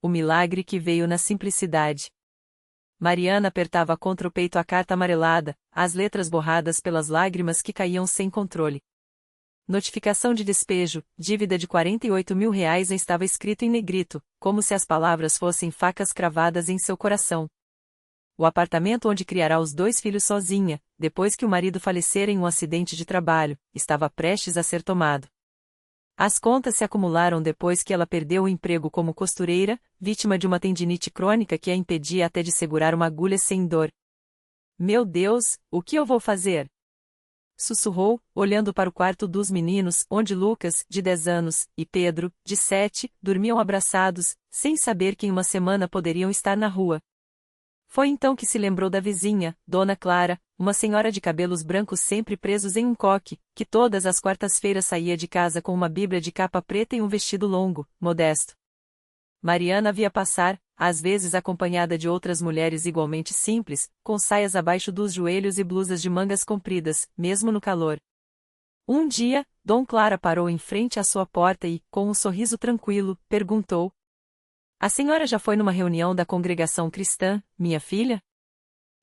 O milagre que veio na simplicidade. Mariana apertava contra o peito a carta amarelada, as letras borradas pelas lágrimas que caíam sem controle. Notificação de despejo, dívida de R$ 48.000 estava escrito em negrito, como se as palavras fossem facas cravadas em seu coração. O apartamento onde criará os 2 filhos sozinha, depois que o marido falecera em um acidente de trabalho, estava prestes a ser tomado. As contas se acumularam depois que ela perdeu o emprego como costureira, vítima de uma tendinite crônica que a impedia até de segurar uma agulha sem dor. Meu Deus, o que eu vou fazer? Sussurrou, olhando para o quarto dos meninos, onde Lucas, de 10 anos, e Pedro, de 7, dormiam abraçados, sem saber que em uma semana poderiam estar na rua. Foi então que se lembrou da vizinha, Dona Clara, uma senhora de cabelos brancos sempre presos em um coque, que todas as quartas-feiras saía de casa com uma Bíblia de capa preta e um vestido longo, modesto. Mariana a via passar, às vezes acompanhada de outras mulheres igualmente simples, com saias abaixo dos joelhos e blusas de mangas compridas, mesmo no calor. Um dia, Dom Clara parou em frente à sua porta e, com um sorriso tranquilo, perguntou: "A senhora já foi numa reunião da congregação cristã, minha filha?"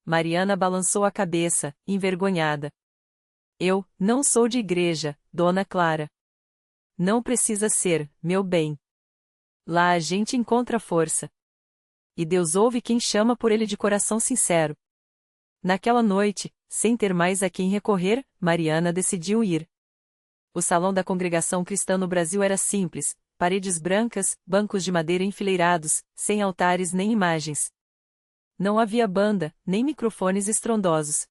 Mariana balançou a cabeça, envergonhada. "Eu não sou de igreja, Dona Clara." "Não precisa ser, meu bem. Lá a gente encontra força. E Deus ouve quem chama por Ele de coração sincero." Naquela noite, sem ter mais a quem recorrer, Mariana decidiu ir. O salão da congregação cristã no Brasil era simples, paredes brancas, bancos de madeira enfileirados, sem altares nem imagens. Não havia banda, nem microfones estrondosos.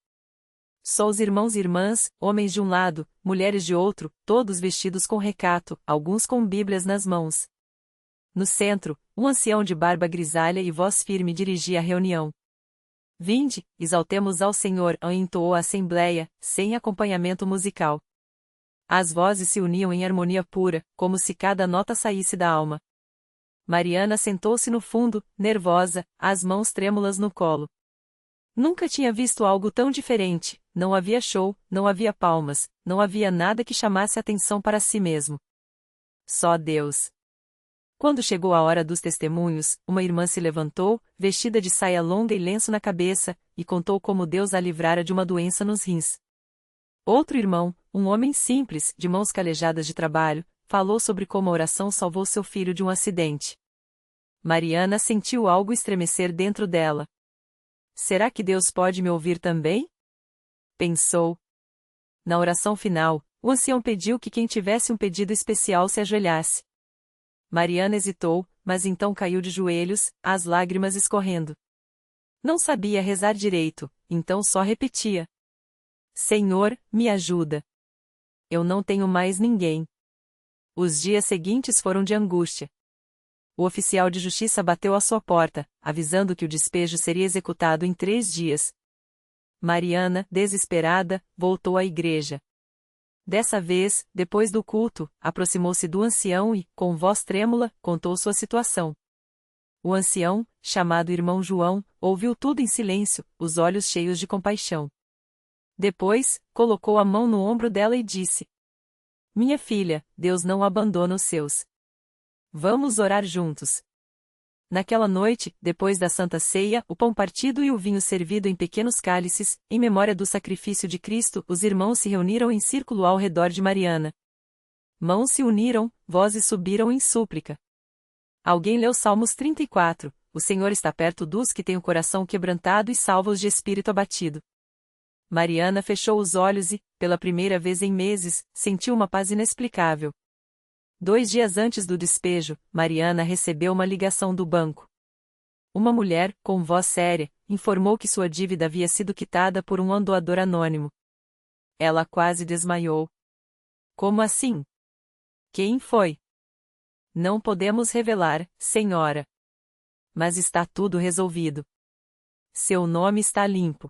Só os irmãos e irmãs, homens de um lado, mulheres de outro, todos vestidos com recato, alguns com bíblias nas mãos. No centro, um ancião de barba grisalha e voz firme dirigia a reunião. "Vinde, exaltemos ao Senhor", entoou a assembleia, sem acompanhamento musical. As vozes se uniam em harmonia pura, como se cada nota saísse da alma. Mariana sentou-se no fundo, nervosa, as mãos trêmulas no colo. Nunca tinha visto algo tão diferente, não havia show, não havia palmas, não havia nada que chamasse atenção para si mesmo. Só Deus. Quando chegou a hora dos testemunhos, uma irmã se levantou, vestida de saia longa e lenço na cabeça, e contou como Deus a livrara de uma doença nos rins. Outro irmão, um homem simples, de mãos calejadas de trabalho, falou sobre como a oração salvou seu filho de um acidente. Mariana sentiu algo estremecer dentro dela. "Será que Deus pode me ouvir também?" pensou. Na oração final, o ancião pediu que quem tivesse um pedido especial se ajoelhasse. Mariana hesitou, mas então caiu de joelhos, as lágrimas escorrendo. Não sabia rezar direito, então só repetia: "Senhor, me ajuda. Eu não tenho mais ninguém." Os dias seguintes foram de angústia. O oficial de justiça bateu à sua porta, avisando que o despejo seria executado em 3 dias. Mariana, desesperada, voltou à igreja. Dessa vez, depois do culto, aproximou-se do ancião e, com voz trêmula, contou sua situação. O ancião, chamado irmão João, ouviu tudo em silêncio, os olhos cheios de compaixão. Depois, colocou a mão no ombro dela e disse: "Minha filha, Deus não abandona os seus. Vamos orar juntos." Naquela noite, depois da Santa Ceia, o pão partido e o vinho servido em pequenos cálices, em memória do sacrifício de Cristo, os irmãos se reuniram em círculo ao redor de Mariana. Mãos se uniram, vozes subiram em súplica. Alguém leu Salmos 34, "O Senhor está perto dos que têm o coração quebrantado e salva-os de espírito abatido." Mariana fechou os olhos e, pela primeira vez em meses, sentiu uma paz inexplicável. 2 dias antes do despejo, Mariana recebeu uma ligação do banco. Uma mulher, com voz séria, informou que sua dívida havia sido quitada por um doador anônimo. Ela quase desmaiou. "Como assim? Quem foi?" "Não podemos revelar, senhora. Mas está tudo resolvido. Seu nome está limpo."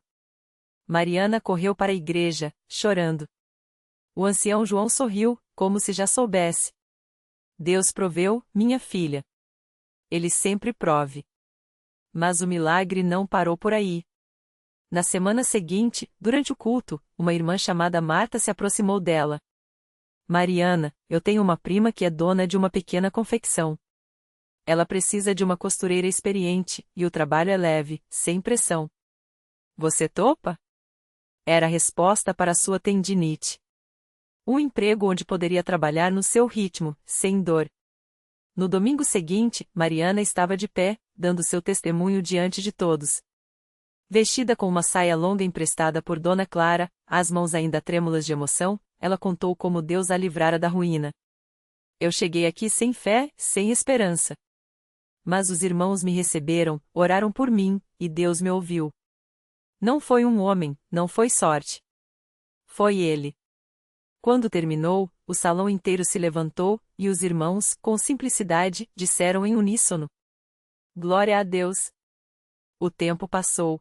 Mariana correu para a igreja, chorando. O ancião João sorriu, como se já soubesse. "Deus proveu, minha filha. Ele sempre prove." Mas o milagre não parou por aí. Na semana seguinte, durante o culto, uma irmã chamada Marta se aproximou dela. "Mariana, eu tenho uma prima que é dona de uma pequena confecção. Ela precisa de uma costureira experiente, e o trabalho é leve, sem pressão. Você topa? Era a resposta para sua tendinite. Um emprego onde poderia trabalhar no seu ritmo, sem dor. No domingo seguinte, Mariana estava de pé, dando seu testemunho diante de todos. Vestida com uma saia longa emprestada por Dona Clara, as mãos ainda trêmulas de emoção, ela contou como Deus a livrara da ruína. Eu cheguei aqui sem fé, sem esperança. Mas os irmãos me receberam, oraram por mim, e Deus me ouviu. Não foi um homem, não foi sorte. Foi ele. Quando terminou, o salão inteiro se levantou, e os irmãos, com simplicidade, disseram em uníssono: Glória a Deus! O tempo passou.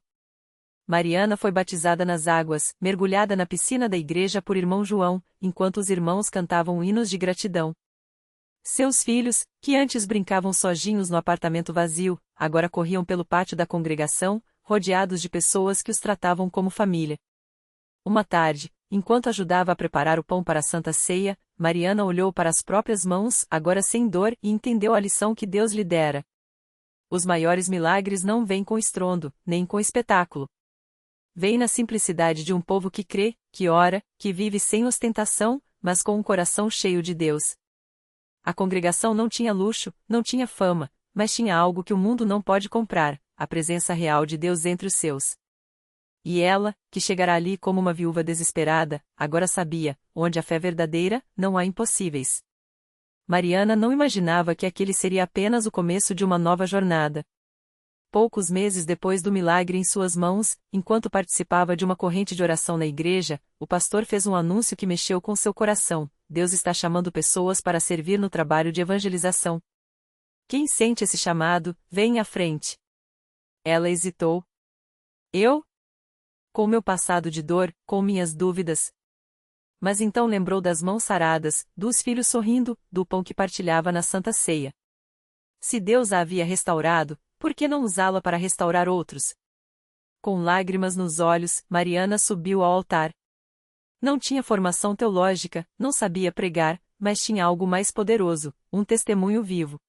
Mariana foi batizada nas águas, mergulhada na piscina da igreja por irmão João, enquanto os irmãos cantavam hinos de gratidão. Seus filhos, que antes brincavam sozinhos no apartamento vazio, agora corriam pelo pátio da congregação, rodeados de pessoas que os tratavam como família. Uma tarde, enquanto ajudava a preparar o pão para a Santa Ceia, Mariana olhou para as próprias mãos, agora sem dor, e entendeu a lição que Deus lhe dera. Os maiores milagres não vêm com estrondo, nem com espetáculo. Vêm na simplicidade de um povo que crê, que ora, que vive sem ostentação, mas com um coração cheio de Deus. A congregação não tinha luxo, não tinha fama, mas tinha algo que o mundo não pode comprar: a presença real de Deus entre os seus. E ela, que chegara ali como uma viúva desesperada, agora sabia: onde há fé verdadeira, não há impossíveis. Mariana não imaginava que aquele seria apenas o começo de uma nova jornada. Poucos meses depois do milagre em suas mãos, enquanto participava de uma corrente de oração na igreja, o pastor fez um anúncio que mexeu com seu coração: Deus está chamando pessoas para servir no trabalho de evangelização. Quem sente esse chamado, vem à frente. Ela hesitou. Eu? Com meu passado de dor, com minhas dúvidas. Mas então lembrou das mãos saradas, dos filhos sorrindo, do pão que partilhava na Santa Ceia. Se Deus a havia restaurado, por que não usá-la para restaurar outros? Com lágrimas nos olhos, Mariana subiu ao altar. Não tinha formação teológica, não sabia pregar, mas tinha algo mais poderoso: um testemunho vivo.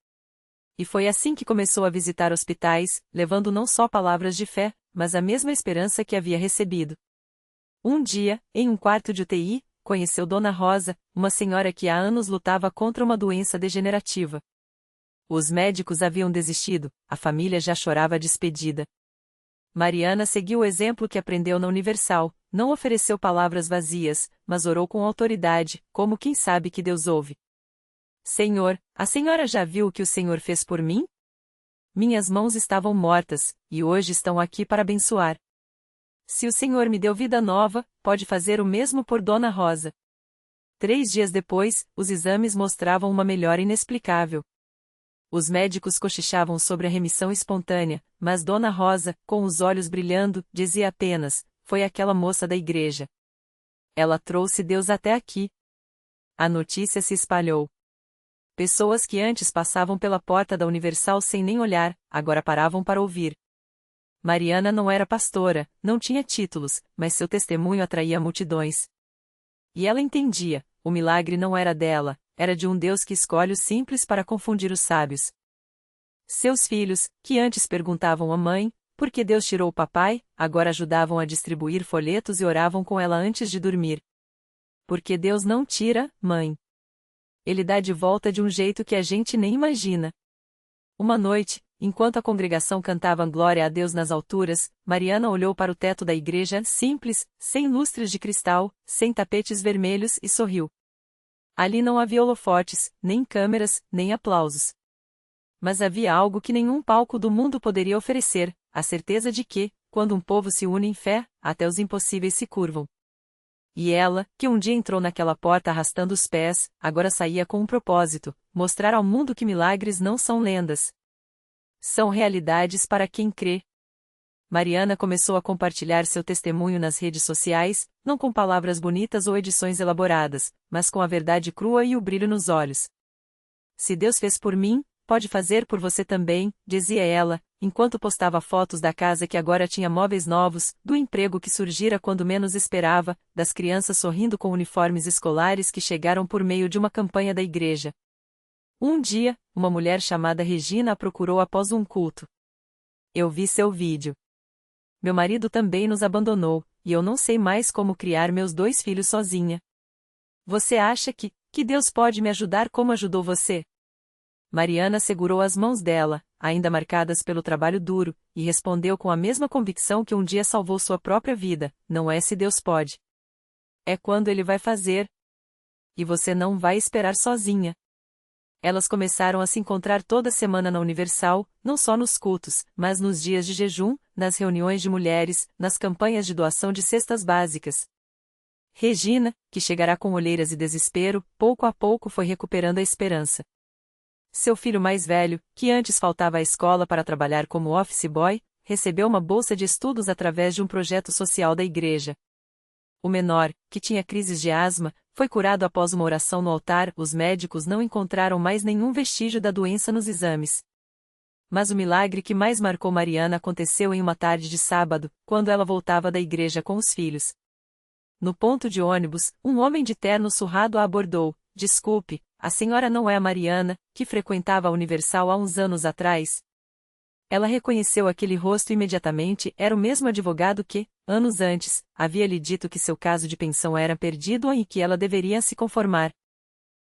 E foi assim que começou a visitar hospitais, levando não só palavras de fé, mas a mesma esperança que havia recebido. Um dia, em um quarto de UTI, conheceu Dona Rosa, uma senhora que há anos lutava contra uma doença degenerativa. Os médicos haviam desistido, a família já chorava a despedida. Mariana seguiu o exemplo que aprendeu na Universal, não ofereceu palavras vazias, mas orou com autoridade, como quem sabe que Deus ouve. Senhor, a senhora já viu o que o Senhor fez por mim? Minhas mãos estavam mortas, e hoje estão aqui para abençoar. Se o Senhor me deu vida nova, pode fazer o mesmo por Dona Rosa. 3 dias depois, os exames mostravam uma melhora inexplicável. Os médicos cochichavam sobre a remissão espontânea, mas Dona Rosa, com os olhos brilhando, dizia apenas: foi aquela moça da igreja. Ela trouxe Deus até aqui. A notícia se espalhou. Pessoas que antes passavam pela porta da Universal sem nem olhar, agora paravam para ouvir. Mariana não era pastora, não tinha títulos, mas seu testemunho atraía multidões. E ela entendia: o milagre não era dela, era de um Deus que escolhe os simples para confundir os sábios. Seus filhos, que antes perguntavam à mãe por que Deus tirou o papai, agora ajudavam a distribuir folhetos e oravam com ela antes de dormir. Porque Deus não tira, mãe. Ele dá de volta de um jeito que a gente nem imagina. Uma noite, enquanto a congregação cantava Glória a Deus nas alturas, Mariana olhou para o teto da igreja, simples, sem lustres de cristal, sem tapetes vermelhos, e sorriu. Ali não havia holofotes, nem câmeras, nem aplausos. Mas havia algo que nenhum palco do mundo poderia oferecer: a certeza de que, quando um povo se une em fé, até os impossíveis se curvam. E ela, que um dia entrou naquela porta arrastando os pés, agora saía com um propósito: mostrar ao mundo que milagres não são lendas. São realidades para quem crê. Mariana começou a compartilhar seu testemunho nas redes sociais, não com palavras bonitas ou edições elaboradas, mas com a verdade crua e o brilho nos olhos. Se Deus fez por mim, pode fazer por você também, dizia ela, enquanto postava fotos da casa que agora tinha móveis novos, do emprego que surgira quando menos esperava, das crianças sorrindo com uniformes escolares que chegaram por meio de uma campanha da igreja. Um dia, uma mulher chamada Regina a procurou após um culto. Eu vi seu vídeo. Meu marido também nos abandonou, e eu não sei mais como criar meus 2 filhos sozinha. Você acha que Deus pode me ajudar como ajudou você? Mariana segurou as mãos dela, ainda marcadas pelo trabalho duro, e respondeu com a mesma convicção que um dia salvou sua própria vida: não é se Deus pode. É quando Ele vai fazer. E você não vai esperar sozinha. Elas começaram a se encontrar toda semana na Universal, não só nos cultos, mas nos dias de jejum, nas reuniões de mulheres, nas campanhas de doação de cestas básicas. Regina, que chegará com olheiras e desespero, pouco a pouco foi recuperando a esperança. Seu filho mais velho, que antes faltava à escola para trabalhar como office boy, recebeu uma bolsa de estudos através de um projeto social da igreja. O menor, que tinha crises de asma, foi curado após uma oração no altar. Os médicos não encontraram mais nenhum vestígio da doença nos exames. Mas o milagre que mais marcou Mariana aconteceu em uma tarde de sábado, quando ela voltava da igreja com os filhos. No ponto de ônibus, um homem de terno surrado a abordou. Desculpe, a senhora não é a Mariana, que frequentava a Universal há uns anos atrás? Ela reconheceu aquele rosto imediatamente. Era o mesmo advogado que, anos antes, havia lhe dito que seu caso de pensão era perdido e que ela deveria se conformar.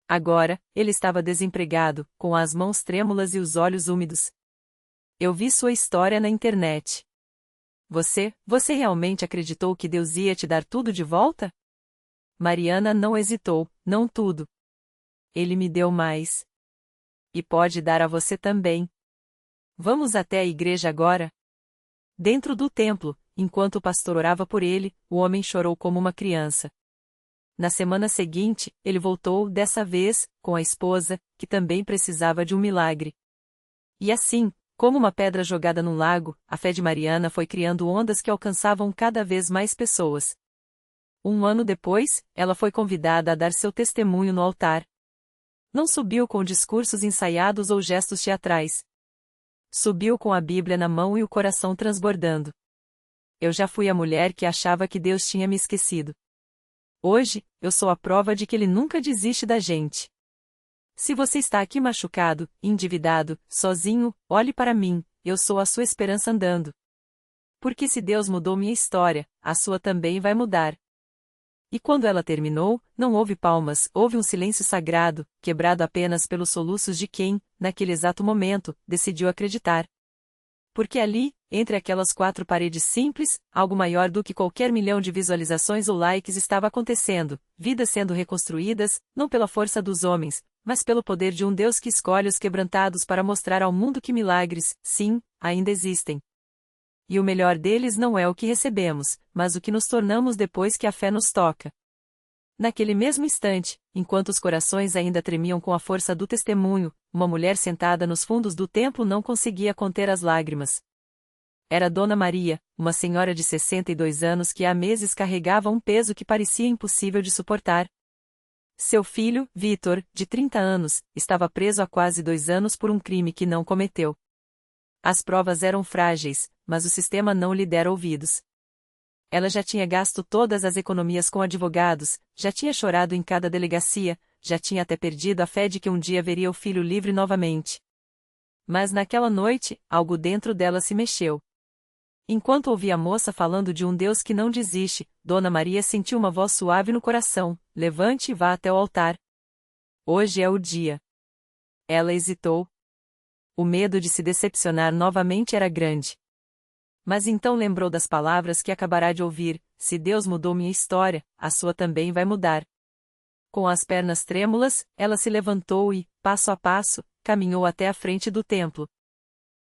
Agora, ele estava desempregado, com as mãos trêmulas e os olhos úmidos. Eu vi sua história na internet. Você realmente acreditou que Deus ia te dar tudo de volta? Mariana não hesitou. Não tudo. Ele me deu mais. E pode dar a você também. Vamos até a igreja agora? Dentro do templo, enquanto o pastor orava por ele, o homem chorou como uma criança. Na semana seguinte, ele voltou, dessa vez, com a esposa, que também precisava de um milagre. E assim, como uma pedra jogada num lago, a fé de Mariana foi criando ondas que alcançavam cada vez mais pessoas. Um ano depois, ela foi convidada a dar seu testemunho no altar. Não subiu com discursos ensaiados ou gestos teatrais. Subiu com a Bíblia na mão e o coração transbordando. Eu já fui a mulher que achava que Deus tinha me esquecido. Hoje, eu sou a prova de que Ele nunca desiste da gente. Se você está aqui machucado, endividado, sozinho, olhe para mim, eu sou a sua esperança andando. Porque se Deus mudou minha história, a sua também vai mudar. E quando ela terminou, não houve palmas, houve um silêncio sagrado, quebrado apenas pelos soluços de quem, naquele exato momento, decidiu acreditar. Porque ali, entre aquelas 4 paredes simples, algo maior do que qualquer milhão de visualizações ou likes estava acontecendo, vidas sendo reconstruídas, não pela força dos homens, mas pelo poder de um Deus que escolhe os quebrantados para mostrar ao mundo que milagres, sim, ainda existem. E o melhor deles não é o que recebemos, mas o que nos tornamos depois que a fé nos toca. Naquele mesmo instante, enquanto os corações ainda tremiam com a força do testemunho, uma mulher sentada nos fundos do templo não conseguia conter as lágrimas. Era Dona Maria, uma senhora de 62 anos que há meses carregava um peso que parecia impossível de suportar. Seu filho, Vitor, de 30 anos, estava preso há quase 2 anos por um crime que não cometeu. As provas eram frágeis, mas o sistema não lhe dera ouvidos. Ela já tinha gasto todas as economias com advogados, já tinha chorado em cada delegacia, já tinha até perdido a fé de que um dia veria o filho livre novamente. Mas naquela noite, algo dentro dela se mexeu. Enquanto ouvia a moça falando de um Deus que não desiste, Dona Maria sentiu uma voz suave no coração: levante e vá até o altar. Hoje é o dia. Ela hesitou. O medo de se decepcionar novamente era grande. Mas então lembrou das palavras que acabará de ouvir: se Deus mudou minha história, a sua também vai mudar. Com as pernas trêmulas, ela se levantou e, passo a passo, caminhou até a frente do templo.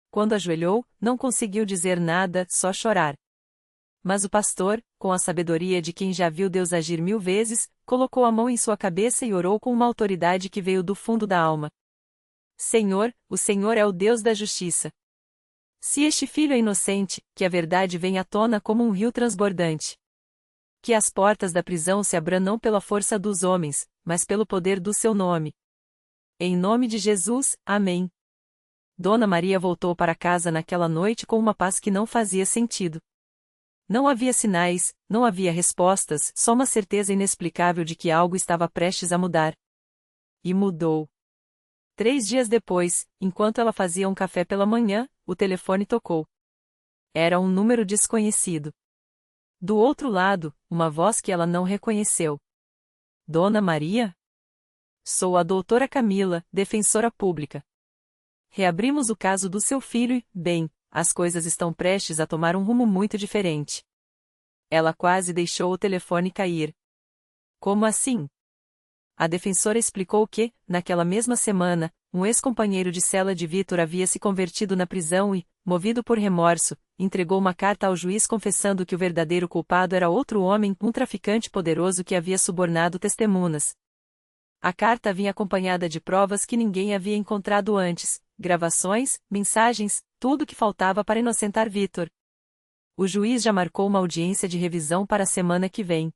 Quando ajoelhou, não conseguiu dizer nada, só chorar. Mas o pastor, com a sabedoria de quem já viu Deus agir 1000 vezes, colocou a mão em sua cabeça e orou com uma autoridade que veio do fundo da alma. Senhor, o Senhor é o Deus da justiça. Se este filho é inocente, que a verdade venha à tona como um rio transbordante. Que as portas da prisão se abram não pela força dos homens, mas pelo poder do seu nome. Em nome de Jesus, amém. Dona Maria voltou para casa naquela noite com uma paz que não fazia sentido. Não havia sinais, não havia respostas, só uma certeza inexplicável de que algo estava prestes a mudar. E mudou. 3 dias depois, enquanto ela fazia um café pela manhã, o telefone tocou. Era um número desconhecido. Do outro lado, uma voz que ela não reconheceu. Dona Maria? Sou a doutora Camila, defensora pública. Reabrimos o caso do seu filho e, bem, as coisas estão prestes a tomar um rumo muito diferente. Ela quase deixou o telefone cair. Como assim? A defensora explicou que, naquela mesma semana, um ex-companheiro de cela de Vitor havia se convertido na prisão e, movido por remorso, entregou uma carta ao juiz confessando que o verdadeiro culpado era outro homem, um traficante poderoso que havia subornado testemunhas. A carta vinha acompanhada de provas que ninguém havia encontrado antes, gravações, mensagens, tudo que faltava para inocentar Vitor. O juiz já marcou uma audiência de revisão para a semana que vem.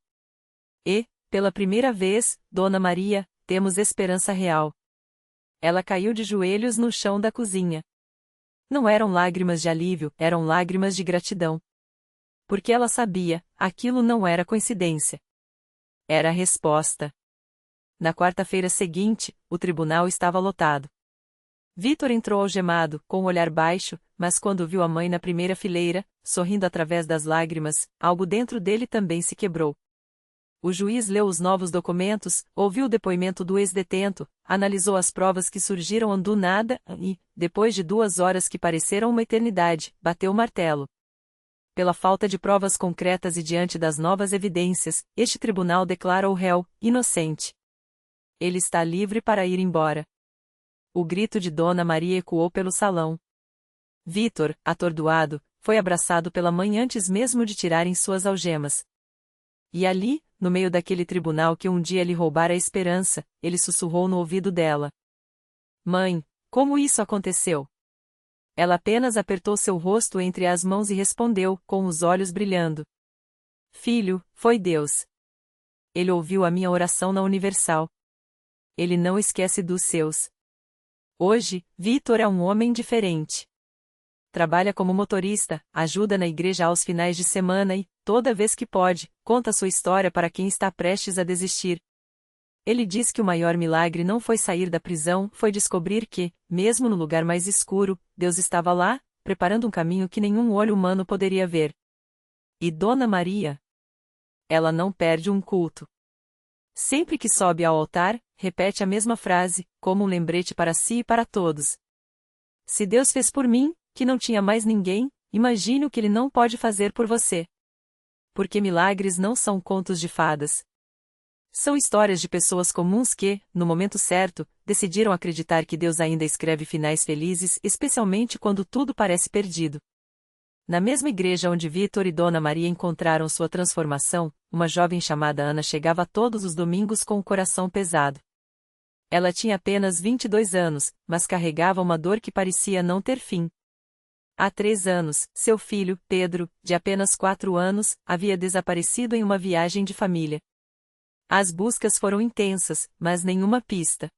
E, pela primeira vez, Dona Maria, temos esperança real. Ela caiu de joelhos no chão da cozinha. Não eram lágrimas de alívio, eram lágrimas de gratidão. Porque ela sabia, aquilo não era coincidência. Era a resposta. Na quarta-feira seguinte, o tribunal estava lotado. Vitor entrou algemado, com o olhar baixo, mas quando viu a mãe na primeira fileira, sorrindo através das lágrimas, algo dentro dele também se quebrou. O juiz leu os novos documentos, ouviu o depoimento do ex-detento, analisou as provas que surgiram do nada e, depois de 2 horas que pareceram uma eternidade, bateu o martelo. Pela falta de provas concretas e diante das novas evidências, este tribunal declara o réu inocente. Ele está livre para ir embora. O grito de Dona Maria ecoou pelo salão. Vitor, atordoado, foi abraçado pela mãe antes mesmo de tirarem suas algemas. E ali, no meio daquele tribunal que um dia lhe roubara a esperança, ele sussurrou no ouvido dela. Mãe, como isso aconteceu? Ela apenas apertou seu rosto entre as mãos e respondeu, com os olhos brilhando. Filho, foi Deus. Ele ouviu a minha oração na Universal. Ele não esquece dos seus. Hoje, Vitor é um homem diferente. Trabalha como motorista, ajuda na igreja aos finais de semana e, toda vez que pode, conta sua história para quem está prestes a desistir. Ele diz que o maior milagre não foi sair da prisão, foi descobrir que, mesmo no lugar mais escuro, Deus estava lá, preparando um caminho que nenhum olho humano poderia ver. E Dona Maria? Ela não perde um culto. Sempre que sobe ao altar, repete a mesma frase, como um lembrete para si e para todos. Se Deus fez por mim, que não tinha mais ninguém, imagine o que Ele não pode fazer por você. Porque milagres não são contos de fadas. São histórias de pessoas comuns que, no momento certo, decidiram acreditar que Deus ainda escreve finais felizes, especialmente quando tudo parece perdido. Na mesma igreja onde Vitor e Dona Maria encontraram sua transformação, uma jovem chamada Ana chegava todos os domingos com o coração pesado. Ela tinha apenas 22 anos, mas carregava uma dor que parecia não ter fim. Há 3 anos, seu filho, Pedro, de apenas 4 anos, havia desaparecido em uma viagem de família. As buscas foram intensas, mas nenhuma pista.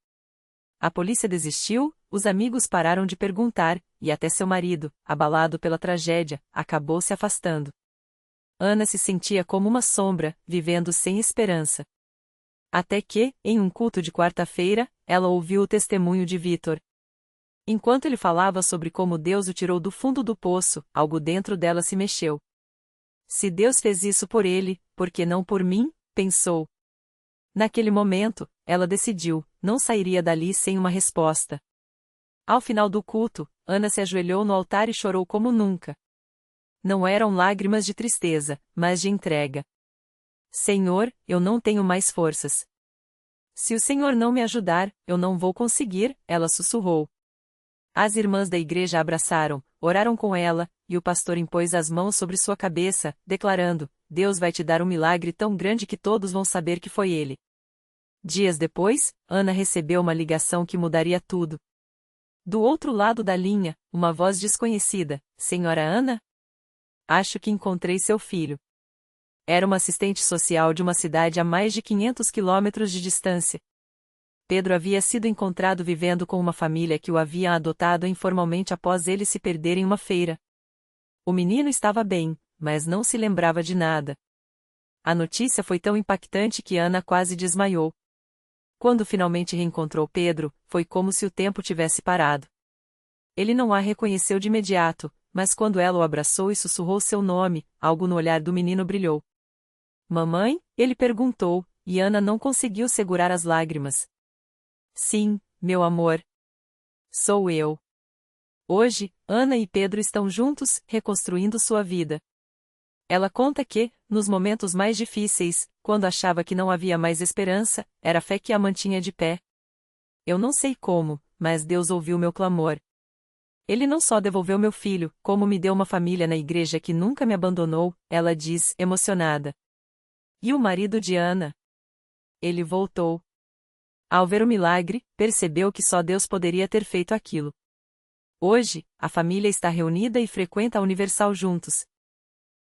A polícia desistiu, os amigos pararam de perguntar, e até seu marido, abalado pela tragédia, acabou se afastando. Ana se sentia como uma sombra, vivendo sem esperança. Até que, em um culto de quarta-feira, ela ouviu o testemunho de Vitor. Enquanto ele falava sobre como Deus o tirou do fundo do poço, algo dentro dela se mexeu. Se Deus fez isso por ele, por que não por mim? Pensou. Naquele momento, ela decidiu, não sairia dali sem uma resposta. Ao final do culto, Ana se ajoelhou no altar e chorou como nunca. Não eram lágrimas de tristeza, mas de entrega. Senhor, eu não tenho mais forças. Se o Senhor não me ajudar, eu não vou conseguir, ela sussurrou. As irmãs da igreja a abraçaram, oraram com ela, e o pastor impôs as mãos sobre sua cabeça, declarando: Deus vai te dar um milagre tão grande que todos vão saber que foi ele. Dias depois, Ana recebeu uma ligação que mudaria tudo. Do outro lado da linha, uma voz desconhecida: Senhora Ana? Acho que encontrei seu filho. Era uma assistente social de uma cidade a mais de 500 quilômetros de distância. Pedro havia sido encontrado vivendo com uma família que o havia adotado informalmente após ele se perder em uma feira. O menino estava bem, mas não se lembrava de nada. A notícia foi tão impactante que Ana quase desmaiou. Quando finalmente reencontrou Pedro, foi como se o tempo tivesse parado. Ele não a reconheceu de imediato, mas quando ela o abraçou e sussurrou seu nome, algo no olhar do menino brilhou. Mamãe? Ele perguntou, e Ana não conseguiu segurar as lágrimas. Sim, meu amor. Sou eu. Hoje, Ana e Pedro estão juntos, reconstruindo sua vida. Ela conta que, nos momentos mais difíceis, quando achava que não havia mais esperança, era a fé que a mantinha de pé. Eu não sei como, mas Deus ouviu meu clamor. Ele não só devolveu meu filho, como me deu uma família na igreja que nunca me abandonou, ela diz, emocionada. E o marido de Ana? Ele voltou. Ao ver o milagre, percebeu que só Deus poderia ter feito aquilo. Hoje, a família está reunida e frequenta a Universal juntos.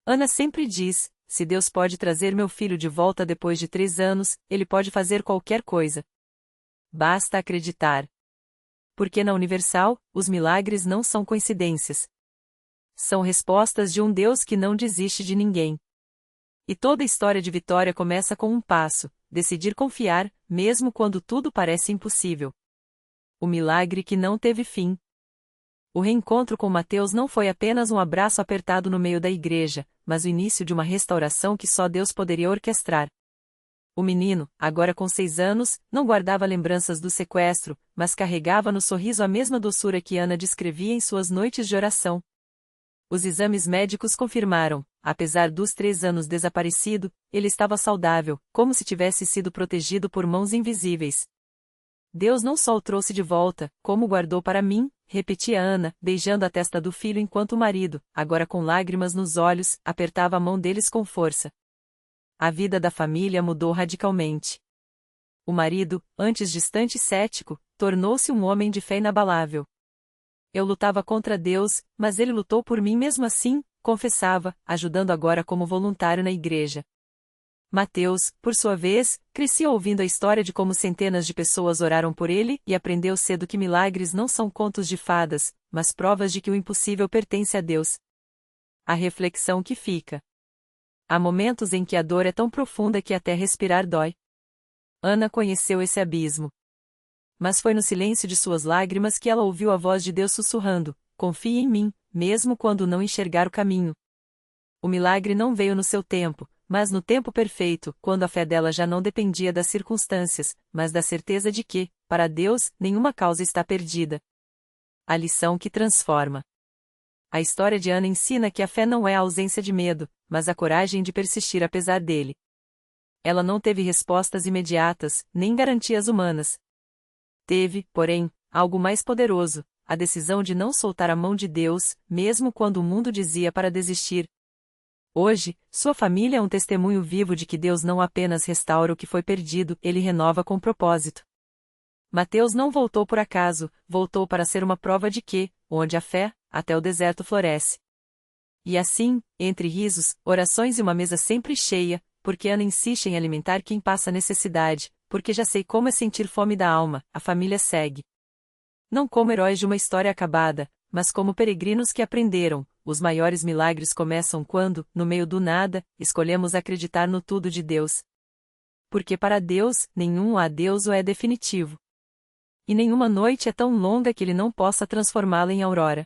Ana sempre diz, se Deus pode trazer meu filho de volta depois de 3 anos, ele pode fazer qualquer coisa. Basta acreditar. Porque na Universal, os milagres não são coincidências. São respostas de um Deus que não desiste de ninguém. E toda história de vitória começa com um passo, decidir confiar, mesmo quando tudo parece impossível. O milagre que não teve fim. O reencontro com Mateus não foi apenas um abraço apertado no meio da igreja, mas o início de uma restauração que só Deus poderia orquestrar. O menino, agora com 6 anos, não guardava lembranças do sequestro, mas carregava no sorriso a mesma doçura que Ana descrevia em suas noites de oração. Os exames médicos confirmaram, apesar dos 3 anos desaparecido, ele estava saudável, como se tivesse sido protegido por mãos invisíveis. Deus não só o trouxe de volta, como o guardou para mim, repetia Ana, beijando a testa do filho enquanto o marido, agora com lágrimas nos olhos, apertava a mão deles com força. A vida da família mudou radicalmente. O marido, antes distante e cético, tornou-se um homem de fé inabalável. Eu lutava contra Deus, mas ele lutou por mim mesmo assim, confessava, ajudando agora como voluntário na igreja. Mateus, por sua vez, crescia ouvindo a história de como centenas de pessoas oraram por ele e aprendeu cedo que milagres não são contos de fadas, mas provas de que o impossível pertence a Deus. A reflexão que fica. Há momentos em que a dor é tão profunda que até respirar dói. Ana conheceu esse abismo. Mas foi no silêncio de suas lágrimas que ela ouviu a voz de Deus sussurrando: confie em mim, mesmo quando não enxergar o caminho. O milagre não veio no seu tempo, mas no tempo perfeito, quando a fé dela já não dependia das circunstâncias, mas da certeza de que, para Deus, nenhuma causa está perdida. A lição que transforma. A história de Ana ensina que a fé não é a ausência de medo, mas a coragem de persistir apesar dele. Ela não teve respostas imediatas, nem garantias humanas. Teve, porém, algo mais poderoso, a decisão de não soltar a mão de Deus, mesmo quando o mundo dizia para desistir. Hoje, sua família é um testemunho vivo de que Deus não apenas restaura o que foi perdido, ele renova com propósito. Mateus não voltou por acaso, voltou para ser uma prova de que, onde há fé, até o deserto floresce. E assim, entre risos, orações e uma mesa sempre cheia, porque Ana insiste em alimentar quem passa necessidade, porque já sei como é sentir fome da alma, a família segue. Não como heróis de uma história acabada, mas como peregrinos que aprenderam. Os maiores milagres começam quando, no meio do nada, escolhemos acreditar no tudo de Deus. Porque para Deus, nenhum adeus o é definitivo. E nenhuma noite é tão longa que ele não possa transformá-la em aurora.